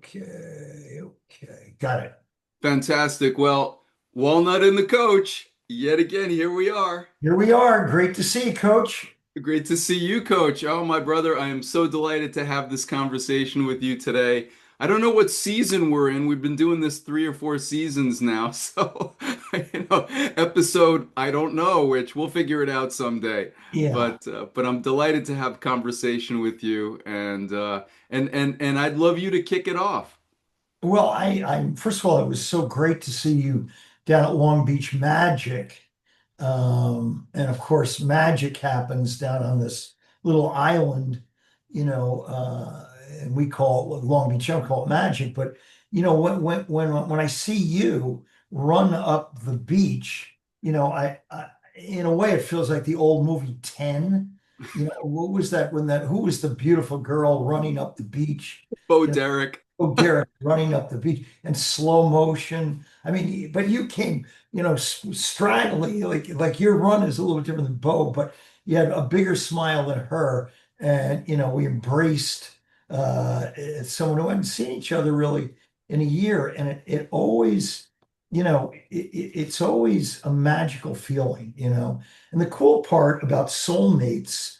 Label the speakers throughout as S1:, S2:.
S1: Okay. Got it.
S2: Fantastic. Well, Walnut and the coach, yet again, here we are.
S1: Here we are. Great to see you, Coach.
S2: Great to see you, coach. Oh, my brother, I am so delighted to have this conversation with you today. I don't know what season we're in. We've been doing this 3 or 4 seasons now. So, episode, I don't know which. We'll figure it out someday.
S1: Yeah.
S2: But I'm delighted to have conversation with you and I'd love you to kick it off.
S1: Well, first of all, it was so great to see you down at Long Beach Magic. And of course, magic happens down on this little island, and we call it Long Beach, I call it magic. But when I see you run up the beach, I in a way it feels like the old movie 10. What was that when that who was the beautiful girl running up the beach?
S2: Bo Derek.
S1: Oh, Derek running up the beach and slow motion. I mean, but you came, straggling, like your run is a little different than Bo, but you had a bigger smile than her. And, we embraced someone who hadn't seen each other really in a year. And it always, it's always a magical feeling. And the cool part about soulmates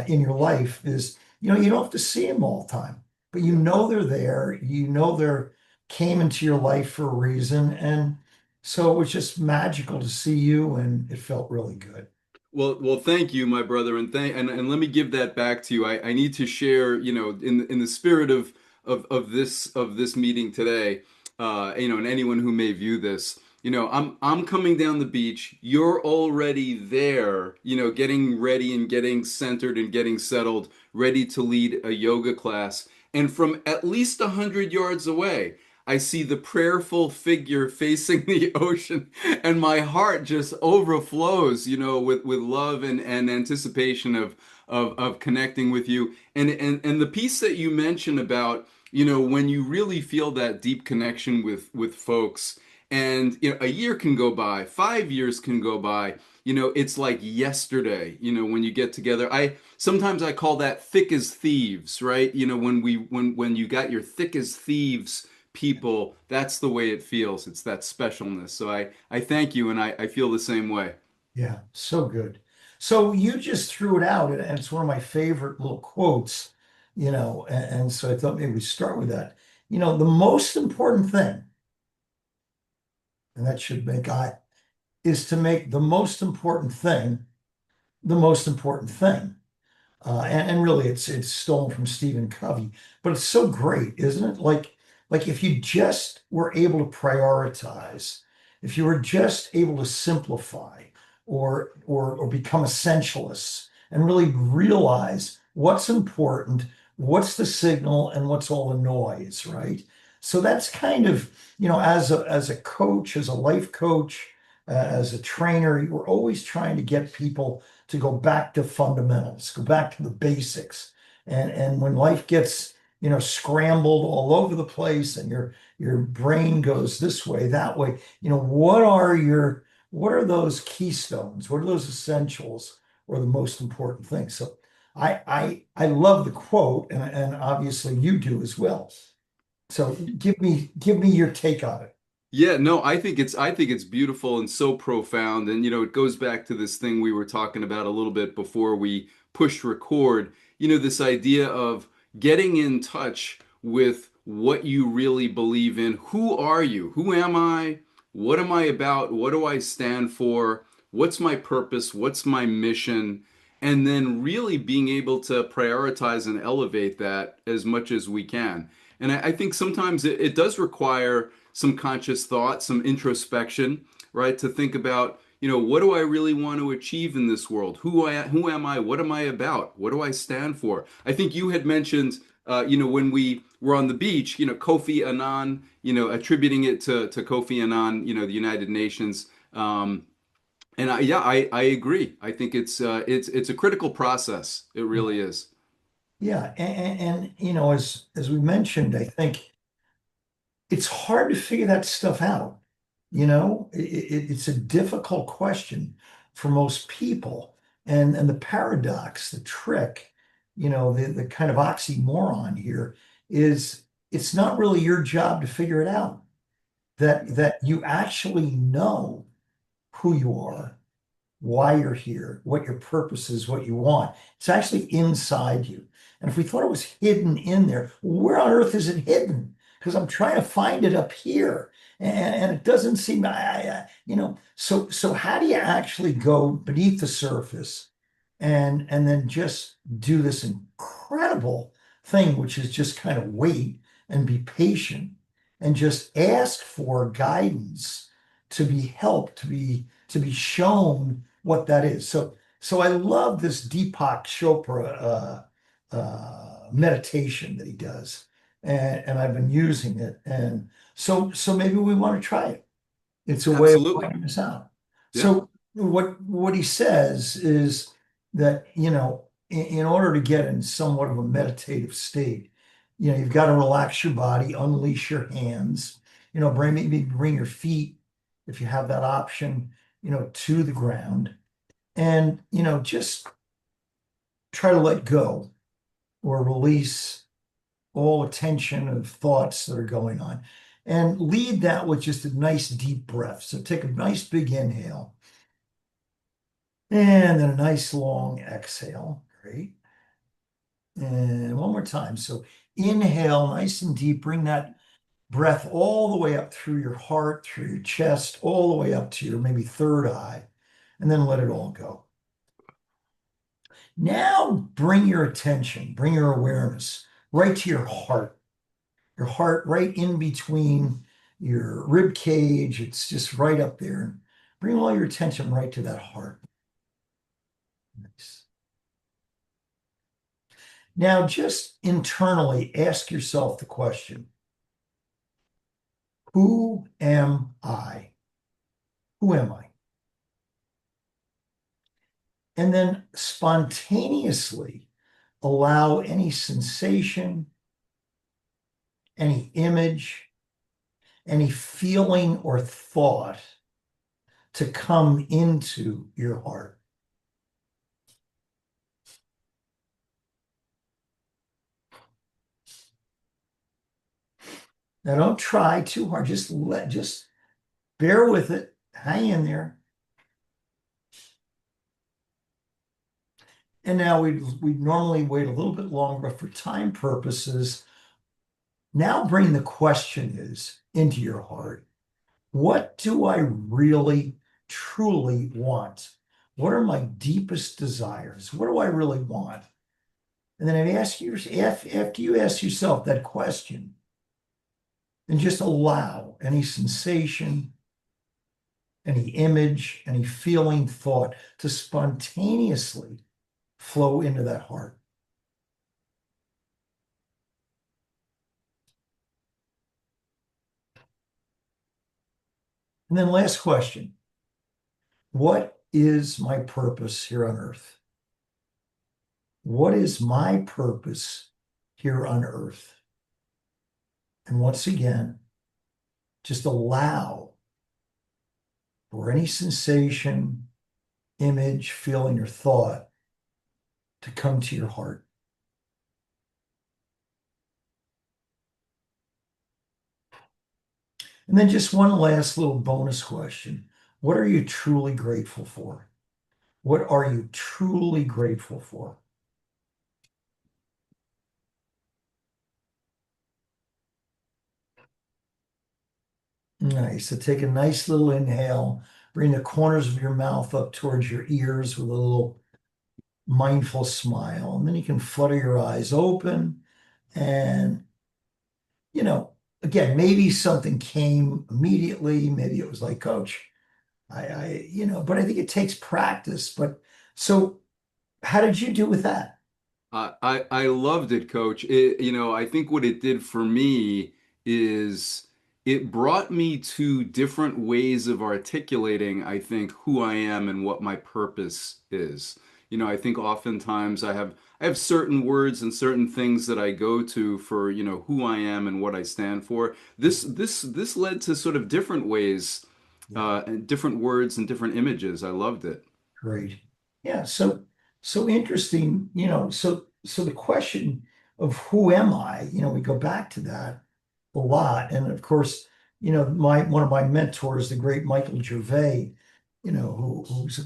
S1: in your life is, you don't have to see them all the time, but they're there. They're came into your life for a reason. And so it was just magical to see you, and it felt really good.
S2: Well, thank you, my brother, and let me give that back to you. I need to share, in the spirit of this meeting today, and anyone who may view this, I'm coming down the beach. You're already there, getting ready and getting centered and getting settled, ready to lead a yoga class. And from at least 100 yards away, I see the prayerful figure facing the ocean, and my heart just overflows, with love and anticipation of connecting with you. And the piece that you mentioned about, when you really feel that deep connection with folks, and a year can go by, 5 years can go by, it's like yesterday, when you get together. I sometimes I call that thick as thieves, right? When you got your thick as thieves people, that's the way it feels. It's that specialness. So I thank you, and I feel the same way.
S1: Yeah, so good. So you just threw it out, and it's one of my favorite little quotes, and so I thought maybe we start with that. The most important thing, and that should make I, is to make the most important thing the most important thing. And really, it's stolen from Stephen Covey, but it's so great, isn't it? Like if you just were able to prioritize, if you were just able to simplify, or become essentialists and really realize what's important, what's the signal, and what's all the noise, right? So that's kind of, as a coach, as a life coach, as a trainer, we're always trying to get people to go back to fundamentals, go back to the basics. And when life gets, scrambled all over the place and your brain goes this way, that way, what are those keystones? What are those essentials or the most important things? So I love the quote, and obviously you do as well. So give me your take on it.
S2: Yeah, no, I think it's beautiful and so profound. And it goes back to this thing we were talking about a little bit before we pushed record. This idea of getting in touch with what you really believe in. Who are you? Who am I? What am I about? What do I stand for? What's my purpose? What's my mission? And then really being able to prioritize and elevate that as much as we can. And I think sometimes it does require some conscious thought, some introspection, right? To think about, what do I really want to achieve in this world? Who am I? What am I about? What do I stand for? I think you had mentioned, when we were on the beach, Kofi Annan, attributing it to Kofi Annan, the United Nations. I agree. I think it's a critical process. It really is.
S1: Yeah, and as we mentioned, I think it's hard to figure that stuff out. It's a difficult question for most people. And the paradox, the trick, the kind of oxymoron here is it's not really your job to figure it out. That you actually know who you are, why you're here, what your purpose is, what you want. It's actually inside you. And if we thought it was hidden in there, where on earth is it hidden? Because I'm trying to find it up here, and it doesn't seem. So how do you actually go beneath the surface, and then just do this incredible thing, which is just kind of wait and be patient, and just ask for guidance, to be helped, to be shown what that is. So I love this Deepak Chopra meditation that he does, and I've been using it, and so maybe we want to try it. It's a way of
S2: Absolutely.
S1: finding this out.
S2: Yeah.
S1: So what he says is that, in order to get in somewhat of a meditative state, you've got to relax your body, unleash your hands, maybe bring your feet, if you have that option, to the ground, and just try to let go or release all attention of thoughts that are going on, and lead that with just a nice deep breath. So take a nice big inhale and then a nice long exhale. Great. And one more time. So inhale nice and deep, bring that breath all the way up through your heart, through your chest, all the way up to your maybe third eye, and then let it all go. Now bring your attention, bring your awareness right to your heart right in between your rib cage. It's just right up there. Bring all your attention right to that heart. Nice. Now, just internally ask yourself the question, who am I? Who am I? And then spontaneously allow any sensation, any image, any feeling or thought to come into your heart. Now, don't try too hard. Just bear with it. Hang in there. And now we normally wait a little bit longer, but for time purposes, now bring the question is into your heart. What do I really, truly want? What are my deepest desires? What do I really want? And then after you ask yourself that question, and just allow any sensation, any image, any feeling, thought to spontaneously flow into that heart. And then last question, what is my purpose here on earth? What is my purpose here on earth? And once again, just allow for any sensation, image, feeling, or thought to come to your heart. And then just one last little bonus question. What are you truly grateful for? What are you truly grateful for? Nice. So take a nice little inhale, bring the corners of your mouth up towards your ears with a little mindful smile. And then you can flutter your eyes open. And, you know, again, maybe something came immediately. Maybe it was like, Coach, but I think it takes practice. But so how did you do with that?
S2: I loved it, Coach. I think what it did for me is it brought me to different ways of articulating, I think, who I am and what my purpose is. I think oftentimes I have certain words and certain things that I go to for, who I am and what I stand for. This led to sort of different ways, and different words and different images. I loved it.
S1: Great. Yeah, so interesting, so the question of who am I, we go back to that. a lot. And of course, my one of my mentors, the great Michael Gervais, who's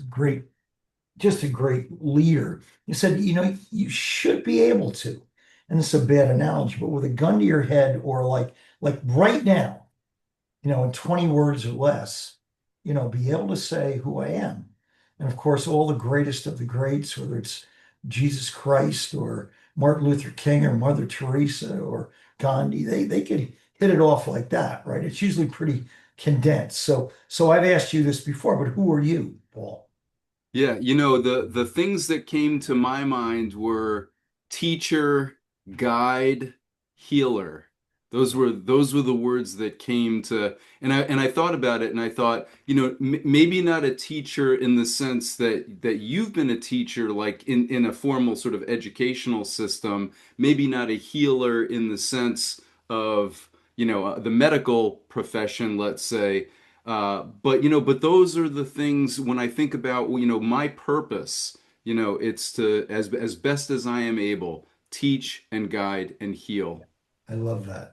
S1: just a great leader. He said, you should be able to, and it's a bad analogy, but with a gun to your head or like right now, in 20 words or less, be able to say who I am. And of course, all the greatest of the greats, whether it's Jesus Christ or Martin Luther King or Mother Teresa or Gandhi, they could hit it off like that, right? It's usually pretty condensed. So I've asked you this before, but who are you, Paul?
S2: Yeah, the things that came to my mind were teacher, guide, healer. Those were the words that came to, and I thought about it and I thought, maybe not a teacher in the sense that you've been a teacher like in a formal sort of educational system, maybe not a healer in the sense of, the medical profession, let's say. But those are the things when I think about, my purpose, it's to, as best as I am able, teach and guide and heal.
S1: I love that.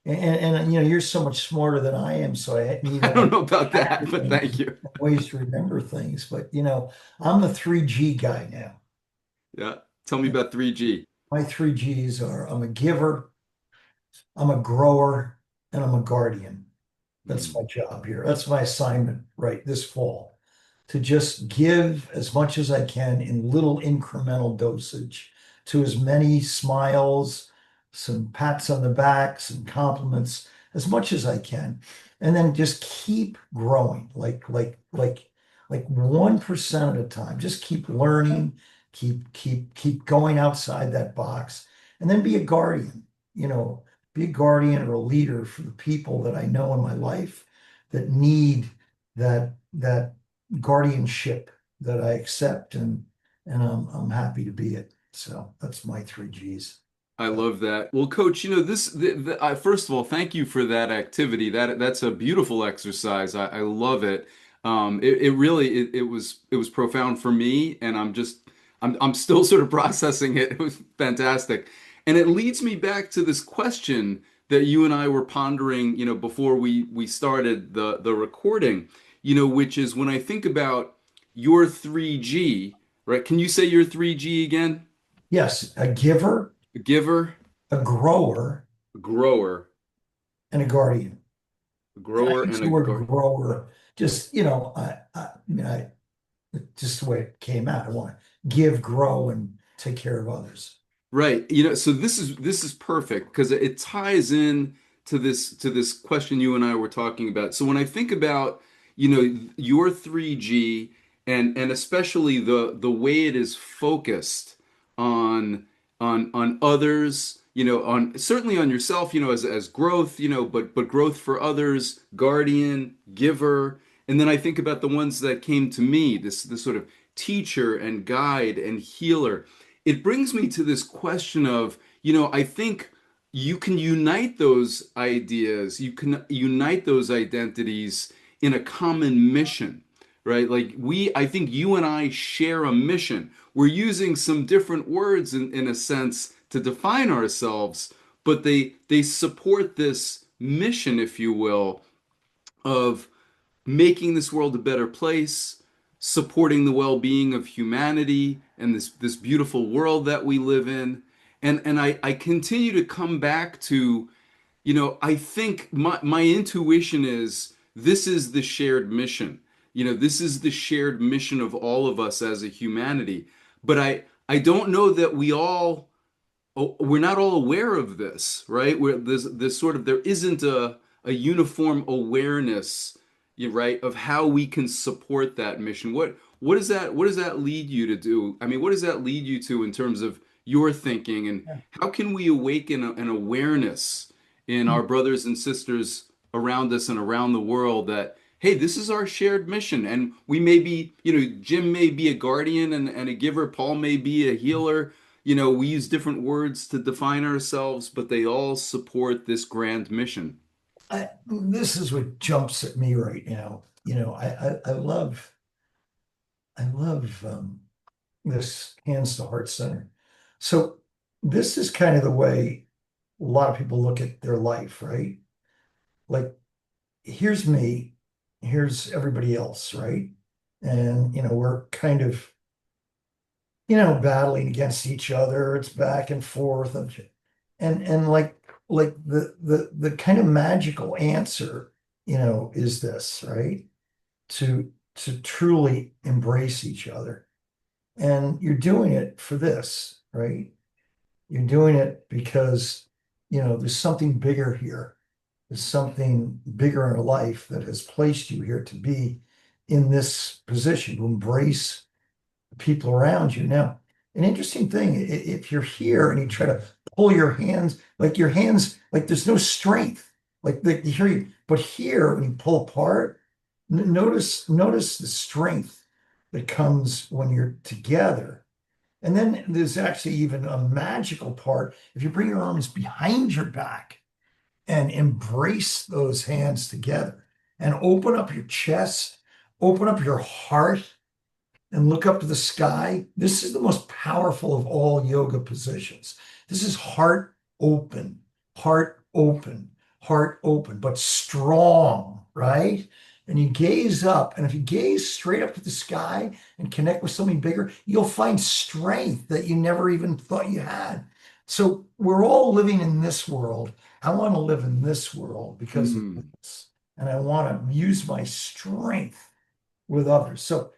S1: And you're so much smarter than I am, so I need
S2: I
S1: all
S2: don't know about that, but thank
S1: acronyms
S2: you.
S1: and ways to remember things. But I'm the 3G guy now.
S2: Yeah. Tell me about 3G.
S1: My 3Gs are I'm a giver, I'm a grower, and I'm a guardian. That's
S2: Mm.
S1: my job here. That's my assignment right this fall, to just give as much as I can in little incremental dosage to as many smiles, some pats on the back, some compliments, as much as I can. And then just keep growing, like 1% at a time. Just keep learning, keep going outside that box, and then be a guardian, you know, be a guardian or a leader for the people that I know in my life that need that guardianship that I accept, and I'm happy to be it. So that's my 3Gs.
S2: I love that. Well, Coach, first of all, thank you for that activity. That's a beautiful exercise. I love it. It really it was profound for me, and I'm still sort of processing it. It was fantastic, and it leads me back to this question that you and I were pondering, before we started the recording, which is when I think about your 3G, right? Can you say your 3G again?
S1: Yes, a giver,
S2: A giver,
S1: a grower,
S2: a grower,
S1: and a guardian.
S2: a
S1: And I
S2: grower,
S1: use
S2: and
S1: the
S2: a
S1: word
S2: guard.
S1: grower just, I mean, just the way it came out. I want to give, grow, and take care of others.
S2: Right. So this is perfect because it ties in to this question you and I were talking about. So when I think about, your 3G and especially the way it is focused on on others, on certainly on yourself, as growth, but growth for others, guardian, giver, and then I think about the ones that came to me, this sort of teacher and guide and healer. It brings me to this question of, I think you can unite those ideas, you can unite those identities in a common mission, right? I think you and I share a mission. We're using some different words in a sense to define ourselves, but they support this mission, if you will, of making this world a better place, supporting the well-being of humanity and this beautiful world that we live in. And I continue to come back to, I think my intuition is this is the shared mission. This is the shared mission of all of us as a humanity. But I don't know that we're not all aware of this, right? Where there's sort of there isn't a uniform awareness, right, of how we can support that mission. What does that lead you to do? I mean, what does that lead you to in terms of your thinking, and how can we awaken an awareness in our brothers and sisters around us and around the world that, hey, this is our shared mission, and we may be, Jim may be a guardian and a giver, Paul may be a healer. We use different words to define ourselves, but they all support this grand mission.
S1: This is what jumps at me right now. I love this Hands to Heart Center. So this is kind of the way. a lot of people look at their life, right? Like, here's me, here's everybody else, right? And, we're kind of, battling against each other. It's back and forth. And like the kind of magical answer, is this, right? To truly embrace each other. And you're doing it for this, right? You're doing it because, there's something bigger here. There's something bigger in our life that has placed you here to be in this position, to embrace the people around you. Now, an interesting thing, if you're here and you try to pull your hands, like there's no strength, like you hear you, but here, when you pull apart, notice the strength that comes when you're together. And then there's actually even a magical part. If you bring your arms behind your back and embrace those hands together and open up your chest, open up your heart, and look up to the sky. This is the most powerful of all yoga positions. This is heart open, heart open, but strong, right? And you gaze up, and if you gaze straight up to the sky and connect with something bigger, you'll find strength that you never even thought you had. So we're all living in this world. I want to live in this world because of
S2: Mm.
S1: this, and I want to use my strength with others. So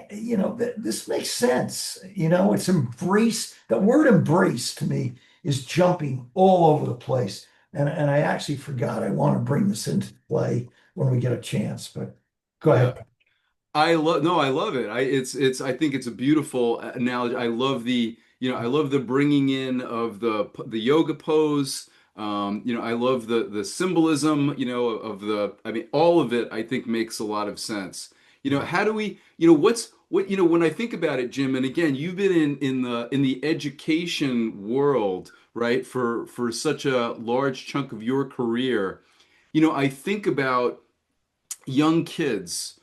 S1: this makes sense. It's embrace. The word embrace to me is jumping all over the place. And I actually forgot I want to bring this into play when we get a chance, but go
S2: Yeah.
S1: ahead.
S2: I love it. I think it's a beautiful analogy. I love I love the bringing in of the yoga pose. I love the symbolism, of I mean, all of it I think makes a lot of sense.
S1: Yeah.
S2: How do we, when I think about it, Jim, and again, you've been in the education world, right, for such a large chunk of your career. I think about young kids,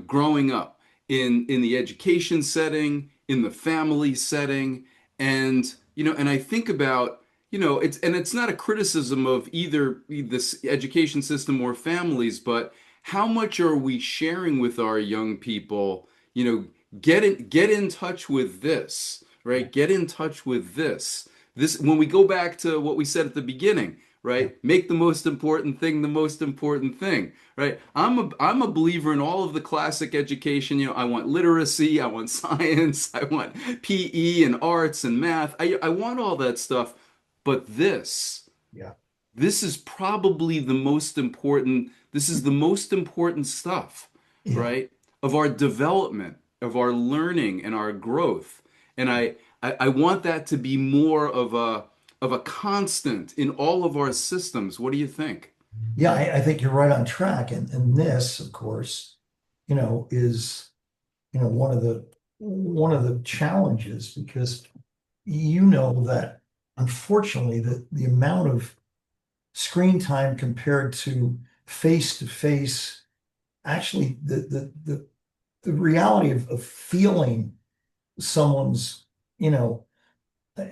S2: growing up in the education setting, in the family setting, and and I think about, it's not a criticism of either this education system or families, but how much are we sharing with our young people, get in touch with this,
S1: Yeah.
S2: right? Get in touch with this. This when we go back to what we said at the beginning,
S1: Yeah.
S2: right? Make the most important thing the most important thing, right? I'm a believer in all of the classic education. I want literacy, I want science, I want PE and arts and math. I want all that stuff. But
S1: Yeah.
S2: this is probably the most important. This is the most important stuff,
S1: Yeah.
S2: right? Of our development, of our learning and our growth. And I want that to be more of a constant in all of our systems. What do you think?
S1: Yeah, I think you're right on track. And this, of course, is, one of the challenges because that unfortunately the amount of screen time compared to face to face, actually the reality of feeling someone's, you know, uh,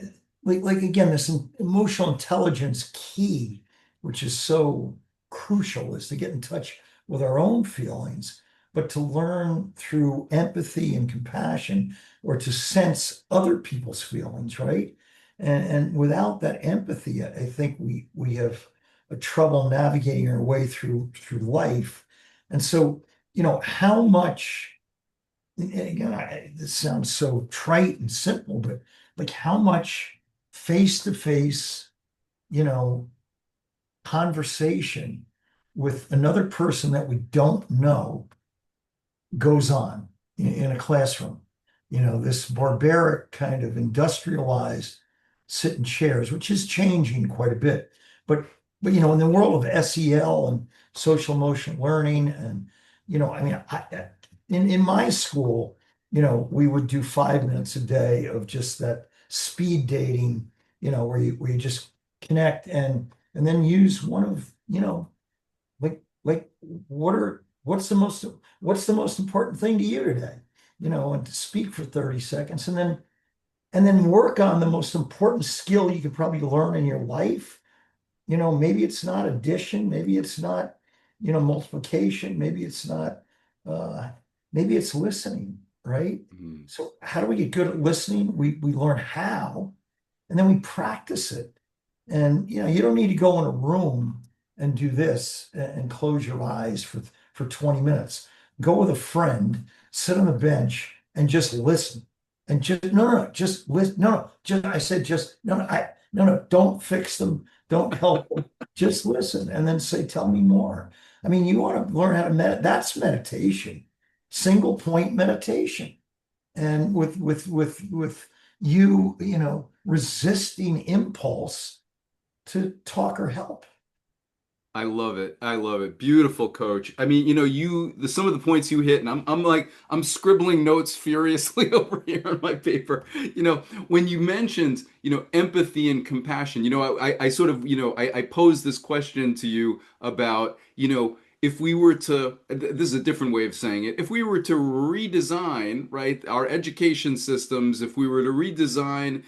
S1: like again, this emotional intelligence key, which is so crucial, is to get in touch with our own feelings, but to learn through empathy and compassion, or to sense other people's feelings, right? And without that empathy, I think we have a trouble navigating our way through life. And so, how much, and again, this sounds so trite and simple, but like how much face to face, you know, conversation with another person that we don't know goes on in a classroom. This barbaric kind of industrialized sit in chairs, which is changing quite a bit. But in the world of SEL and social emotional learning, and I mean, in my school, we would do 5 minutes a day of just that speed dating, where you just connect and then use one of, like what's the most important thing to you today? And to speak for 30 seconds, and then work on the most important skill you could probably learn in your life, maybe it's not addition, maybe it's not, multiplication, maybe it's not, uh, maybe it's listening, right?
S2: Mhm.
S1: So how do we get good at listening? We learn how, and then we practice it. And you don't need to go in a room and do this and close your eyes for 20 minutes. Go with a friend, sit on the bench and just listen. And just no, just listen. No, just I said just no, no, no, don't fix them, don't help them, just listen and then say, tell me more. I mean, you want to learn how to meditate, that's meditation, single point meditation. And with resisting impulse to talk or help.
S2: I love it. I love it. Beautiful, coach. I mean, some of the points you hit, and I'm scribbling notes furiously over here on my paper. When you mentioned, empathy and compassion, I sort of, I posed this question to you about, if we were to, this is a different way of saying it, if we were to redesign, right, our education systems, if we were to redesign,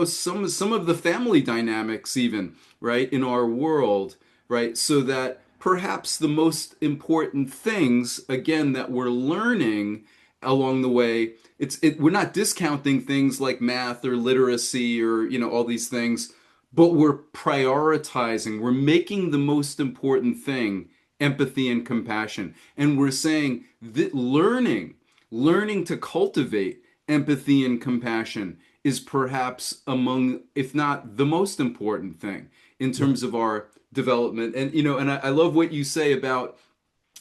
S2: some of the family dynamics even, right, in our world, right? So that perhaps the most important things, again, that we're learning along the way, we're not discounting things like math or literacy or, all these things, but we're prioritizing, we're making the most important thing empathy and compassion. And we're saying that learning to cultivate empathy and compassion is perhaps among, if not the most important thing in
S1: Yeah.
S2: terms of our development. And I love what you say about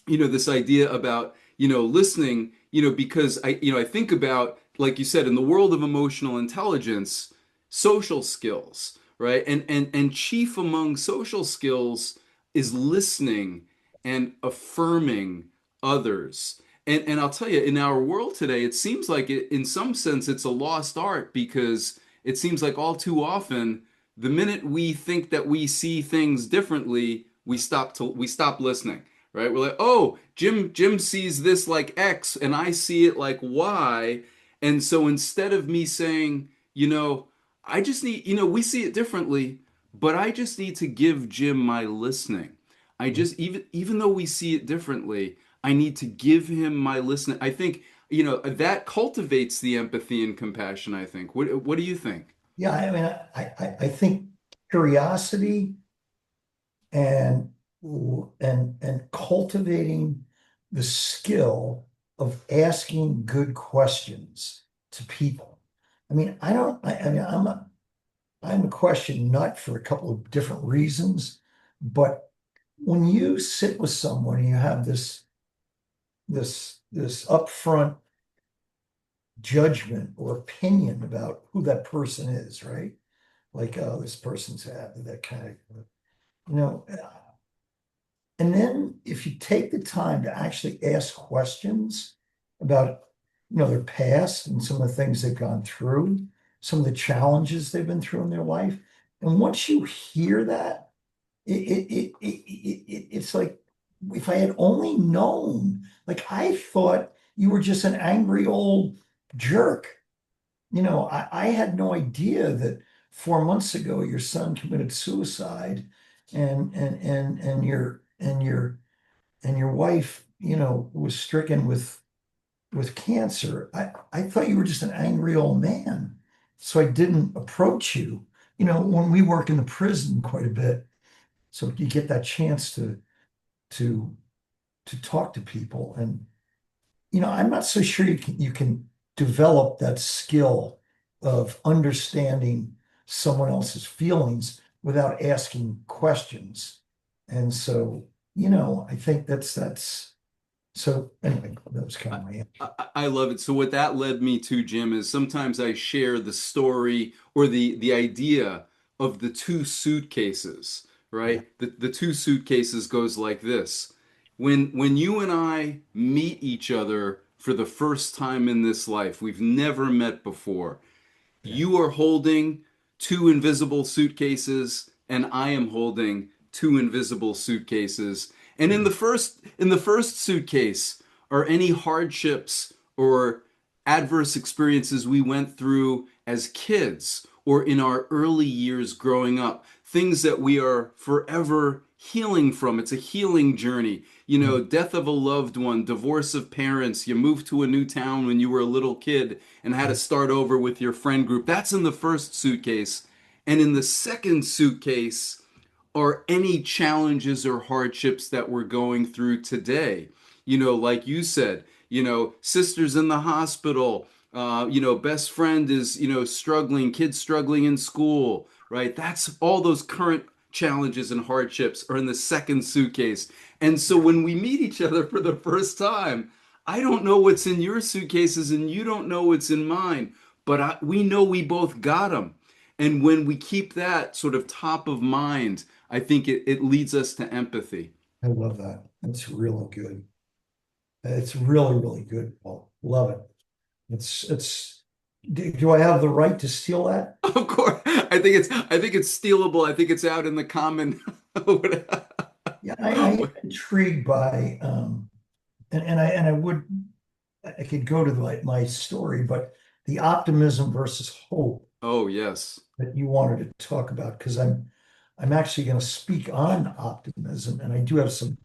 S2: this idea about listening, because I think about, like you said, in the world of emotional intelligence, social skills, right? And chief among social skills is listening and affirming others. And I'll tell you, in our world today, it seems like in some sense it's a lost art, because it seems like all too often the minute we think that we see things differently, we stop listening, right? We're like, oh, Jim sees this like X and I see it like Y. And so instead of me saying, I just need, we see it differently, but I just need to give Jim my listening. I just, even though we see it differently, I need to give him my listening. I think, that cultivates the empathy and compassion, I think. What do you think?
S1: Yeah, I mean, I think curiosity and and cultivating the skill of asking good questions to people. I mean, I mean, I'm a question nut for a couple of different reasons, but when you sit with someone and you have this upfront judgment or opinion about who that person is, right? Like, oh, this person's had that kind of, you know, and then if you take the time to actually ask questions about, their past and some of the things they've gone through, some of the challenges they've been through in their life, and once you hear that, it's like if I had only known, like I thought you were just an angry old jerk. I had no idea that 4 months ago your son committed suicide and your wife, was stricken with cancer. I thought you were just an angry old man. So I didn't approach you. When we work in the prison quite a bit, so you get that chance to to talk to people. And I'm not so sure you can develop that skill of understanding someone else's feelings without asking questions. And so, I think that's so anyway, that was kind
S2: I,
S1: of my answer.
S2: I love it. So what that led me to, Jim, is sometimes I share the story or the idea of the two suitcases,
S1: Yeah.
S2: right? The two suitcases goes like this. When you and I meet each other for the first time in this life, we've never met before.
S1: Yeah.
S2: You are holding two invisible suitcases, and I am holding two invisible suitcases. And in the first suitcase are any hardships or adverse experiences we went through as kids or in our early years growing up, things that we are forever healing from. It's a healing journey. You know, death of a loved one, divorce of parents, you moved to a new town when you were a little kid and had to start over with your friend group. That's in the first suitcase. And in the second suitcase are any challenges or hardships that we're going through today. You know, like you said, you know, sister's in the hospital, you know, best friend is, you know, struggling, kids struggling in school, right? That's all those current challenges and hardships are in the second suitcase. And so when we meet each other for the first time, I don't know what's in your suitcases and you don't know what's in mine, but we know we both got them. And when we keep that sort of top of mind, I think it leads us to empathy.
S1: I love that. That's really good. It's really, really good, Paul. Love it. Do I have the right to steal that?
S2: Of course, I think it's stealable. I think it's out in the common.
S1: Yeah, I am intrigued by and I could go to my story, but the optimism versus hope
S2: Oh, yes.
S1: that you wanted to talk about, because I'm actually going to speak on optimism, and I do have some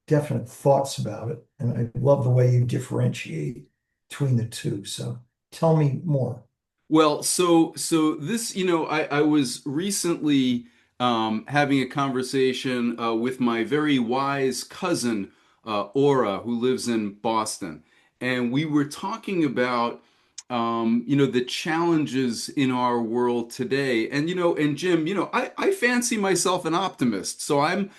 S1: definite thoughts about it, and I love the way you differentiate between the two. So tell me more.
S2: Well, so this, you know, I was recently having a conversation with my very wise cousin Aura, who lives in Boston, and we were talking about you know, the challenges in our world today. And you know, and Jim, you know, I fancy myself an optimist, so I'm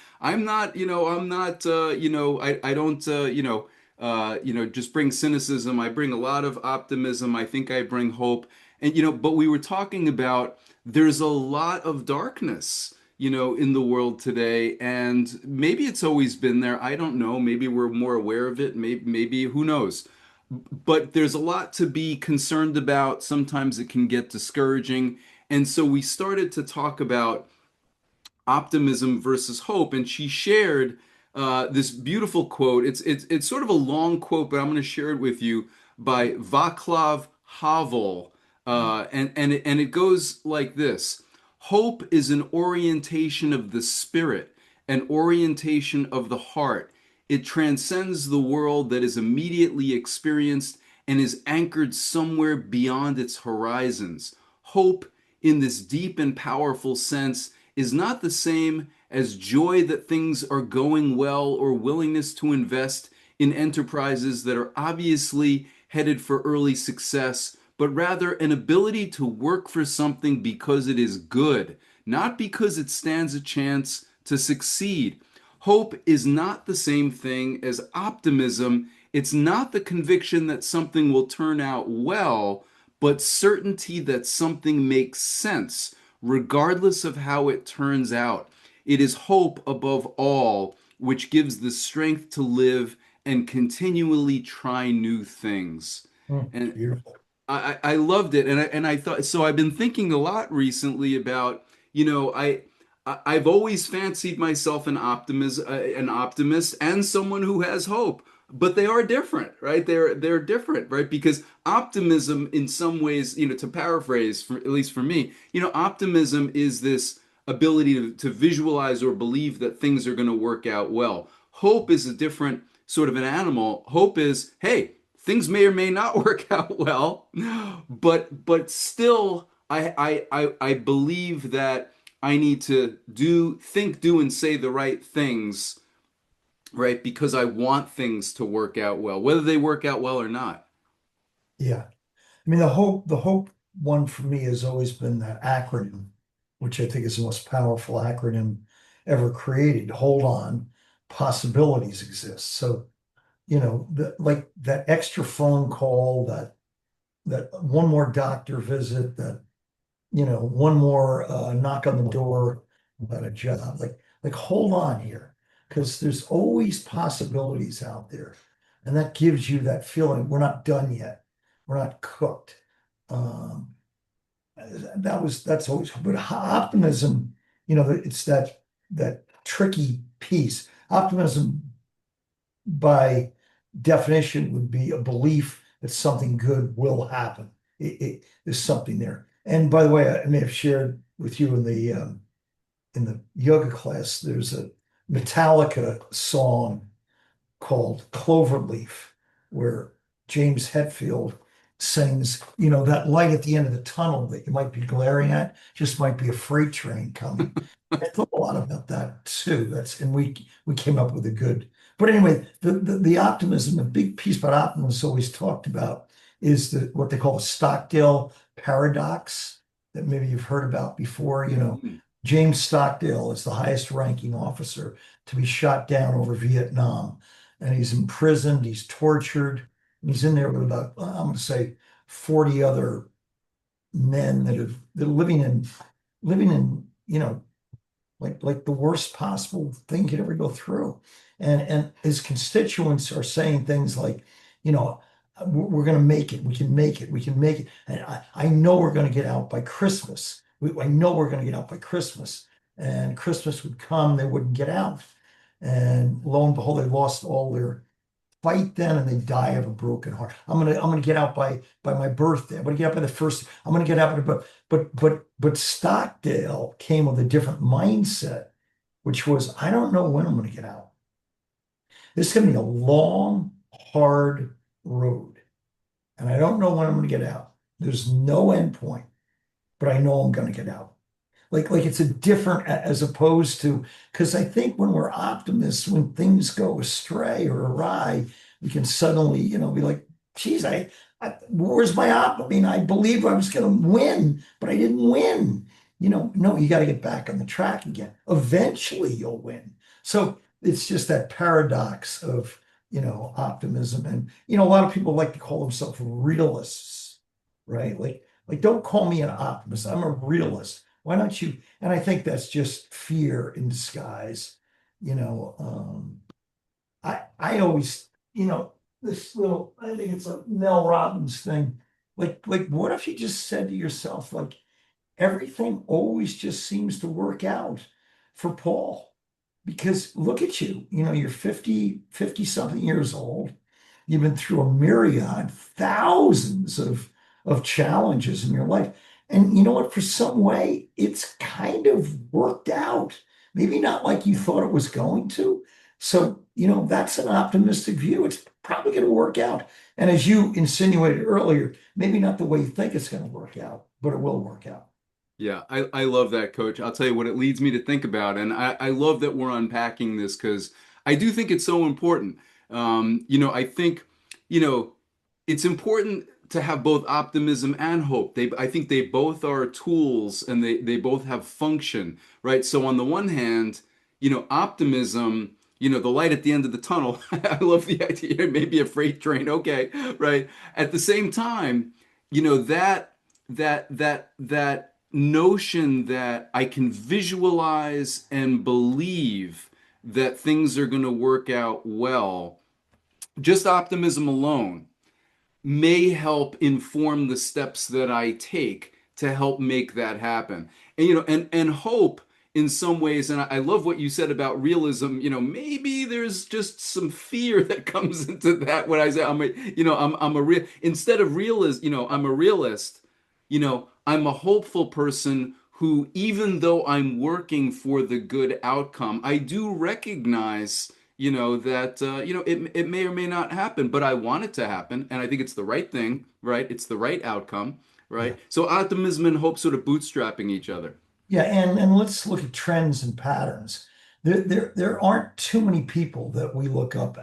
S2: not, you know, I'm not, you know, I don't, you know, just bring cynicism. I bring a lot of optimism. I think I bring hope. And, you know, but we were talking about there's a lot of darkness, you know, in the world today. And maybe it's always been there. I don't know. Maybe we're more aware of it. Maybe who knows? But there's a lot to be concerned about. Sometimes it can get discouraging. And so we started to talk about optimism versus hope, and she shared this beautiful quote. It's sort of a long quote, but I'm going to share it with you by Václav Havel, and it goes like this: Hope is an orientation of the spirit, an orientation of the heart. It transcends the world that is immediately experienced and is anchored somewhere beyond its horizons. Hope, in this deep and powerful sense, is not the same as joy that things are going well or willingness to invest in enterprises that are obviously headed for early success, but rather an ability to work for something because it is good, not because it stands a chance to succeed. Hope is not the same thing as optimism. It's not the conviction that something will turn out well, but certainty that something makes sense, regardless of how it turns out. It is hope above all, which gives the strength to live and continually try new things. And
S1: Beautiful.
S2: I loved it, and I thought so. I've been thinking a lot recently about, you know, I've always fancied myself an optimist, and someone who has hope, but they are different, right? They're different, right? Because optimism, in some ways, you know, to paraphrase, at least for me, you know, optimism is this ability to visualize or believe that things are going to work out well. Hope is a different sort of an animal. Hope is, hey, things may or may not work out well, but still, I believe that I need to think, do, and say the right things, right? Because I want things to work out well, whether they work out well or not.
S1: Yeah. I mean, the hope one for me has always been that acronym, which I think is the most powerful acronym ever created. Hold on, possibilities exist. So, you know, like that extra phone call, that one more doctor visit, that, you know, one more knock on the door about a job. Like hold on here, because there's always possibilities out there, and that gives you that feeling we're not done yet, we're not cooked. Um, that's always, but optimism, you know, it's that tricky piece. Optimism, by definition, would be a belief that something good will happen. There's something there. And by the way, I may have shared with you in the yoga class, there's a Metallica song called Cloverleaf, where James Hetfield sings, that light at the end of the tunnel that you might be glaring at just might be a freight train coming. I thought a lot about that too. And we came up with a good. But anyway, the optimism, the big piece about optimism always talked about is what they call the Stockdale paradox that maybe you've heard about before.
S2: Mhm.
S1: James Stockdale is the highest ranking officer to be shot down over Vietnam, and he's imprisoned, he's tortured, and he's in there with about, I'm going to say, 40 other men that are living in, like the worst possible thing could ever go through. And his constituents are saying things like, we're going to make it. We can make it. We can make it. And I know we're going to get out by Christmas. I know we're going to get out by Christmas. And Christmas would come, they wouldn't get out. And lo and behold, they lost all their fight then and they die of a broken heart. I'm gonna get out by my birthday. I'm gonna get out by the first. I'm gonna get out by the but Stockdale came with a different mindset, which was I don't know when I'm gonna get out. This is gonna be a long, hard road, and I don't know when I'm gonna get out. There's no end point, but I know I'm gonna get out. Like it's a different as opposed to because I think when we're optimists, when things go astray or awry, we can suddenly, be like, geez, where's my I mean, I believed I was going to win, but I didn't win. No, you got to get back on the track again. Eventually you'll win. So it's just that paradox of, optimism. And, a lot of people like to call themselves realists, right? Like don't call me an optimist. I'm a realist. Why don't you? And I think that's just fear in disguise. You know, I always, this little, I think it's a Mel Robbins thing. Like, what if you just said to yourself, like, everything always just seems to work out for Paul? Because look at you, you're 50 something years old. You've been through a myriad, thousands of challenges in your life. And you know what? For some way, it's kind of worked out. Maybe not like you thought it was going to. So, that's an optimistic view. It's probably going to work out. And as you insinuated earlier, maybe not the way you think it's going to work out, but it will work out.
S2: Yeah, I love that, Coach. I'll tell you what it leads me to think about, and I love that we're unpacking this because I do think it's so important. I think, you know, it's important to have both optimism and hope. I think they both are tools and they both have function, right? So on the one hand, optimism, the light at the end of the tunnel. I love the idea, maybe a freight train, okay, right? At the same time, that notion that I can visualize and believe that things are going to work out well, just optimism alone may help inform the steps that I take to help make that happen. And and hope in some ways, and I love what you said about realism, maybe there's just some fear that comes into that when I say I'm a real instead of realist, I'm a realist, I'm a hopeful person who, even though I'm working for the good outcome, I do recognize that it may or may not happen, but I want it to happen, and I think it's the right thing, right? It's the right outcome,
S1: Yeah.
S2: right? So optimism and hope sort of bootstrapping each other.
S1: Yeah, and let's look at trends and patterns. There aren't too many people that we look up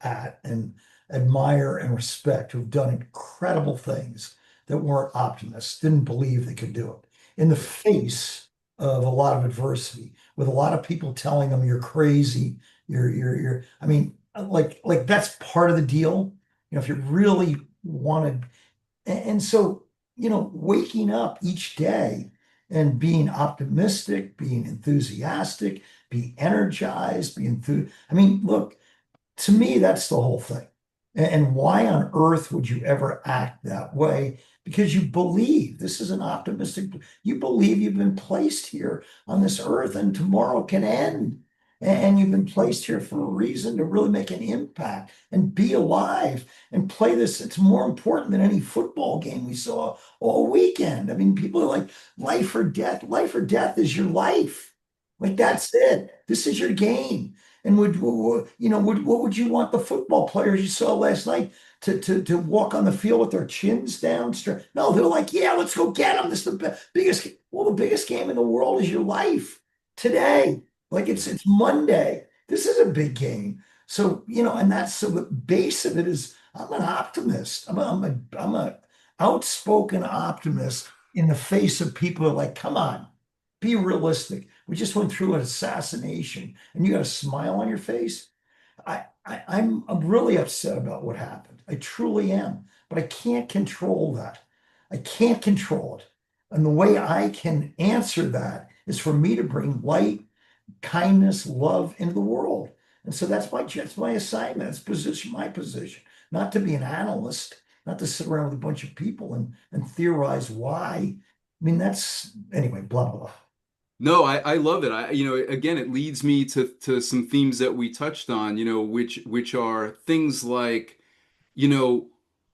S1: at and admire and respect who've done incredible things that weren't optimists, didn't believe they could do it. In the face of a lot of adversity, with a lot of people telling them you're crazy, I mean, like that's part of the deal. If you really wanted and so, waking up each day and being optimistic, being enthusiastic, be energized, be enthused. I mean, look, to me, that's the whole thing. And why on earth would you ever act that way? Because you believe this is an optimistic, you believe you've been placed here on this earth and tomorrow can end. And you've been placed here for a reason to really make an impact and be alive and play this. It's more important than any football game we saw all weekend. I mean, people are like, life or death. Life or death is your life. Like, that's it. This is your game. And what would you want the football players you saw last night to walk on the field with their chins down? No, they're like, yeah, let's go get them. This is the biggest. Well, the biggest game in the world is your life today. Like, it's Monday. This is a big game. So, and that's so the base of it is I'm an optimist. I'm a outspoken optimist in the face of people who are like, come on, be realistic. We just went through an assassination and you got a smile on your face. I'm really upset about what happened. I truly am, but I can't control that. I can't control it. And the way I can answer that is for me to bring light, kindness, love into the world. And so that's my assignment. That's my position, not to be an analyst, not to sit around with a bunch of people and theorize why. I mean, that's anyway, blah, blah, blah.
S2: No, I love it. Again, it leads me to some themes that we touched on, which are things like, you know,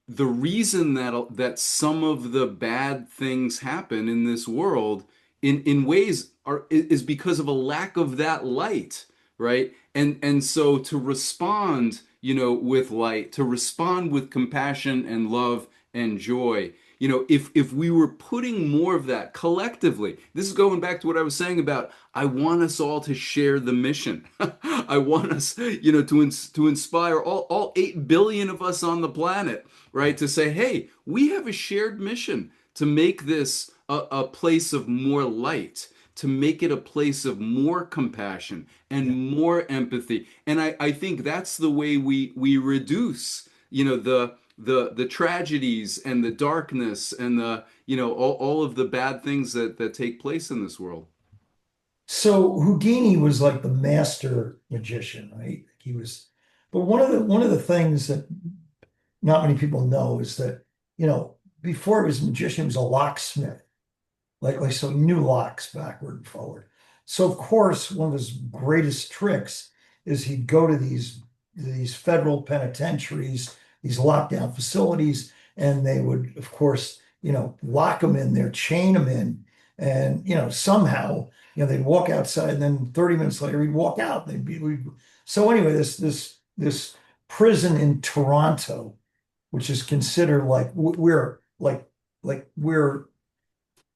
S2: the reason that some of the bad things happen in this world in ways is because of a lack of that light, right? And so to respond, with light, to respond with compassion and love and joy, if we were putting more of that collectively, this is going back to what I was saying about I want us all to share the mission. I want us, to inspire all 8 billion of us on the planet, right? To say, hey, we have a shared mission to make this a place of more light, to make it a place of more compassion and
S1: Yeah.
S2: more empathy. And I think that's the way we reduce, the tragedies and the darkness and all of the bad things that take place in this world.
S1: So Houdini was like the master magician, right? He was, but one of the things that not many people know is that, before he was a magician, he was a locksmith. Like so he knew locks backward and forward. So of course, one of his greatest tricks is he'd go to these federal penitentiaries, these lockdown facilities, and they would, of course, lock them in there, chain them in, and somehow, they'd walk outside, and then 30 minutes later he'd walk out. So anyway, this prison in Toronto, which is considered like we're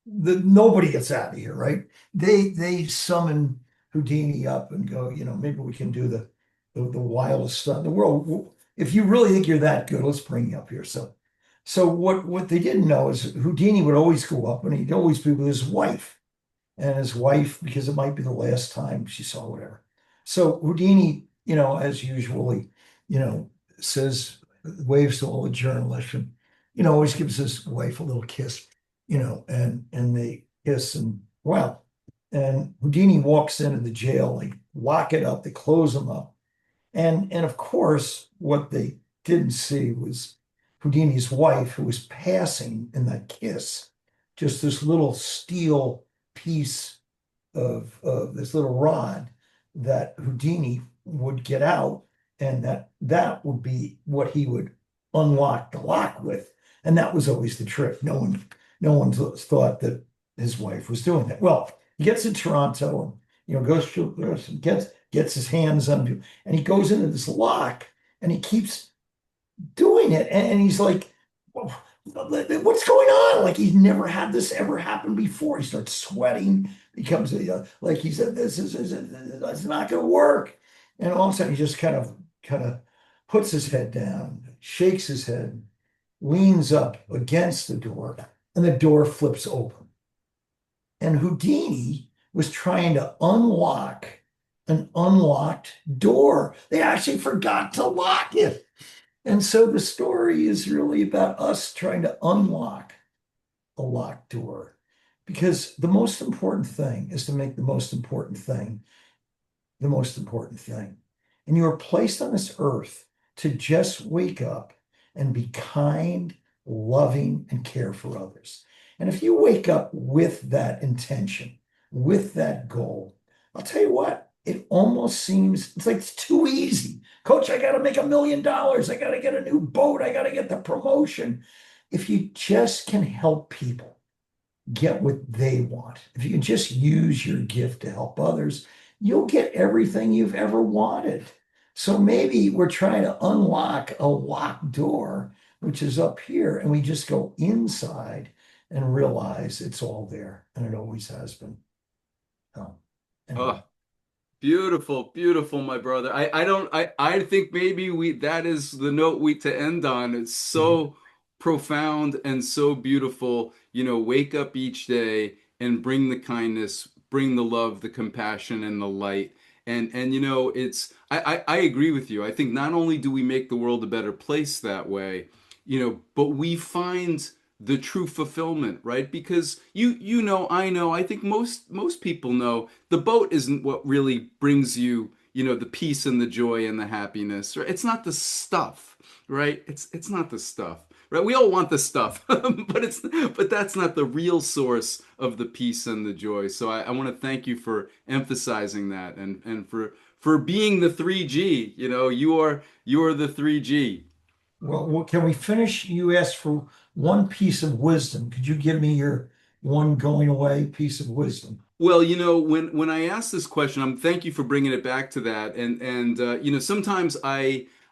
S1: nobody gets out of here, right? They summon Houdini up and go, maybe we can do the wildest stuff in the world. If you really think you're that good, let's bring you up here. So what they didn't know is Houdini would always go up and he'd always be with his wife. And his wife, because it might be the last time she saw whatever. So Houdini, as usually, you know, says, waves to all the journalists and, always gives his wife a little kiss, and they kiss and well, and Houdini walks into the jail, they lock it up, they close him up. And of course, what they didn't see was Houdini's wife, who was passing in that kiss, just this little steel piece of this little rod that Houdini would get out, and that would be what he would unlock the lock with. And that was always the trick. No one thought that his wife was doing that. Well, he gets to Toronto and goes through and gets his hands on, and he goes into this lock and he keeps doing it, and he's like, what's going on? Like, he's never had this ever happen before. He starts sweating, becomes like he said, this is it's not going to work. And all of a sudden, he just kind of puts his head down, shakes his head, leans up against the door, and the door flips open. And Houdini was trying to unlock an unlocked door. They actually forgot to lock it. And so the story is really about us trying to unlock a locked door, because the most important thing is to make the most important thing the most important thing. And you are placed on this earth to just wake up and be kind, loving, and care for others. And if you wake up with that intention, with that goal, I'll tell you what, it almost seems it's like it's too easy. Coach, I got to make $1 million. I got to get a new boat. I got to get the promotion. If you just can help people get what they want, if you can just use your gift to help others, you'll get everything you've ever wanted. So maybe we're trying to unlock a locked door, which is up here, and we just go inside and realize it's all there, and it always has been. Oh, anyway.
S2: Oh, beautiful, beautiful, my brother. I think maybe that is the note to end on. It's so profound and so beautiful. Wake up each day and bring the kindness, bring the love, the compassion, and the light. And it's I agree with you. I think not only do we make the world a better place that way, but we find the true fulfillment, right? Because I know, I think most people know the boat isn't what really brings you, the peace and the joy and the happiness, right? It's not the stuff, right? It's not the stuff, right? We all want the stuff, but that's not the real source of the peace and the joy. So I want to thank you for emphasizing that and for being the 3G. You are the 3G.
S1: Well, can we finish? You asked for one piece of wisdom. Could you give me your one going away piece of wisdom?
S2: Well, when I ask this question, thank you for bringing it back to that. And sometimes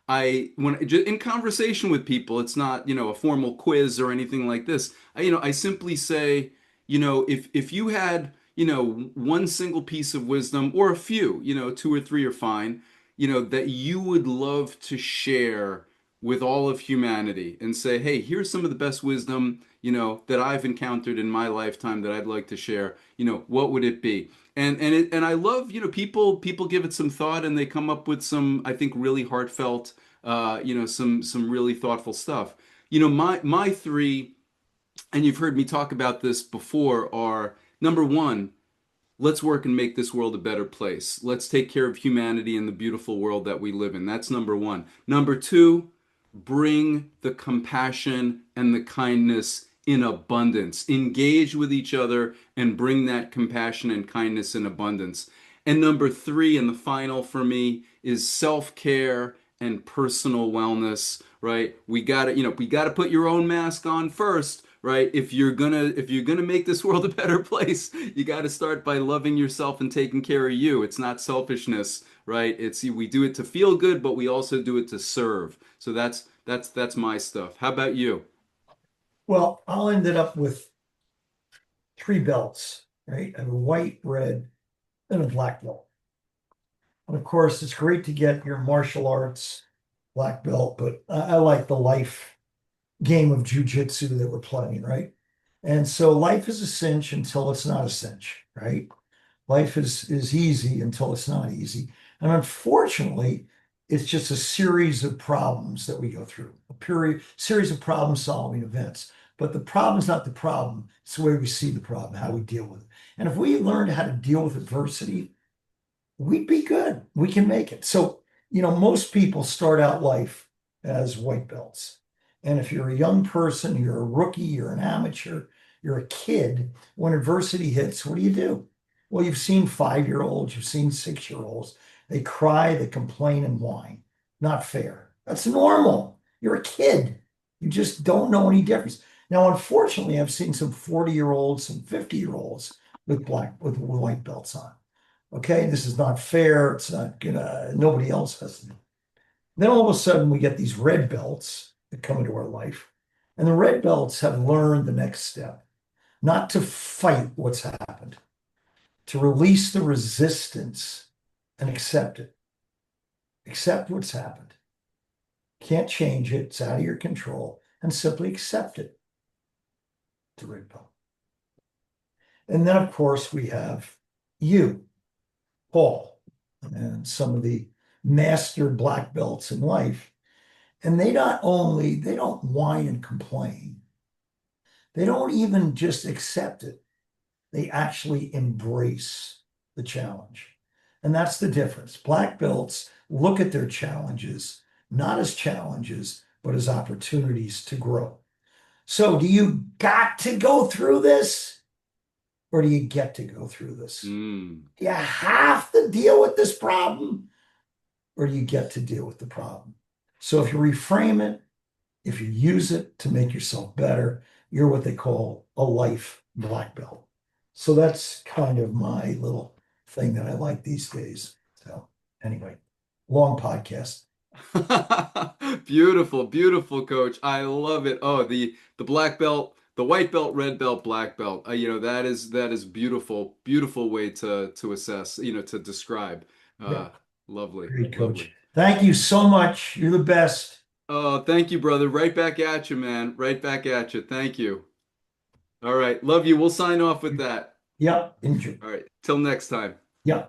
S2: in conversation with people, it's not a formal quiz or anything like this. I simply say, if you had one single piece of wisdom or a few, two or three are fine, that you would love to share with all of humanity and say, hey, here's some of the best wisdom, that I've encountered in my lifetime that I'd like to share, what would it be? And I love, people give it some thought and they come up with some, I think, really heartfelt, some really thoughtful stuff. My three, and you've heard me talk about this before, are number one, let's work and make this world a better place. Let's take care of humanity and the beautiful world that we live in. That's number one. Number two, bring the compassion and the kindness in abundance. Engage with each other and bring that compassion and kindness in abundance. And number three, and the final for me, is self-care and personal wellness, right? We gotta put your own mask on first, right? If you're gonna make this world a better place, you gotta start by loving yourself and taking care of you. It's not selfishness, right? We do it to feel good, but we also do it to serve. So that's my stuff. How about you?
S1: Well, I'll end it up with three belts, right? A white, red, and a black belt. And of course, it's great to get your martial arts black belt, but I like the life game of jujitsu that we're playing, right? And so life is a cinch until it's not a cinch, right? Life is easy until it's not easy. And unfortunately, it's just a series of problems that we go through, a period series of problem solving events. But the problem's not the problem, it's the way we see the problem, how we deal with it. And if we learned how to deal with adversity, we'd be good. We can make it. So, most people start out life as white belts. And if you're a young person, you're a rookie, you're an amateur, you're a kid, when adversity hits, what do? Well, you've seen 5-year-olds, you've seen 6-year-olds. They cry, they complain and whine. Not fair. That's normal. You're a kid. You just don't know any difference. Now, unfortunately, I've seen some 40-year-olds and 50-year-olds with white belts on. Okay, this is not fair. It's not gonna, nobody else has to. Then all of a sudden we get these red belts that come into our life. And the red belts have learned the next step, not to fight what's happened, to release the resistance and accept it. Accept what's happened. Can't change it. It's out of your control. And simply accept it. The red belt. And then, of course, we have you, Paul, and some of the master black belts in life. And they don't whine and complain. They don't even just accept it. They actually embrace the challenge. And that's the difference. Black belts look at their challenges, not as challenges, but as opportunities to grow. So do you got to go through this? or do you get to go through this?
S2: Mm.
S1: Do you have to deal with this problem, or do you get to deal with the problem? So if you reframe it, if you use it to make yourself better, you're what they call a life black belt. So that's kind of my little thing that I like these days. So anyway, long podcast.
S2: Beautiful, beautiful, coach. I love it. Oh, the black belt, the white belt, red belt, black belt. That is beautiful, beautiful way to assess, to describe.
S1: Yeah,
S2: Uh, Lovely,
S1: great
S2: lovely.
S1: coach. Thank you so much. You're the best.
S2: Oh, thank you, brother. Right back at you, man. Right back at you. Thank you. All right, love you. We'll sign off with that.
S1: Yeah, enjoy.
S2: All right, till next time.
S1: Yeah.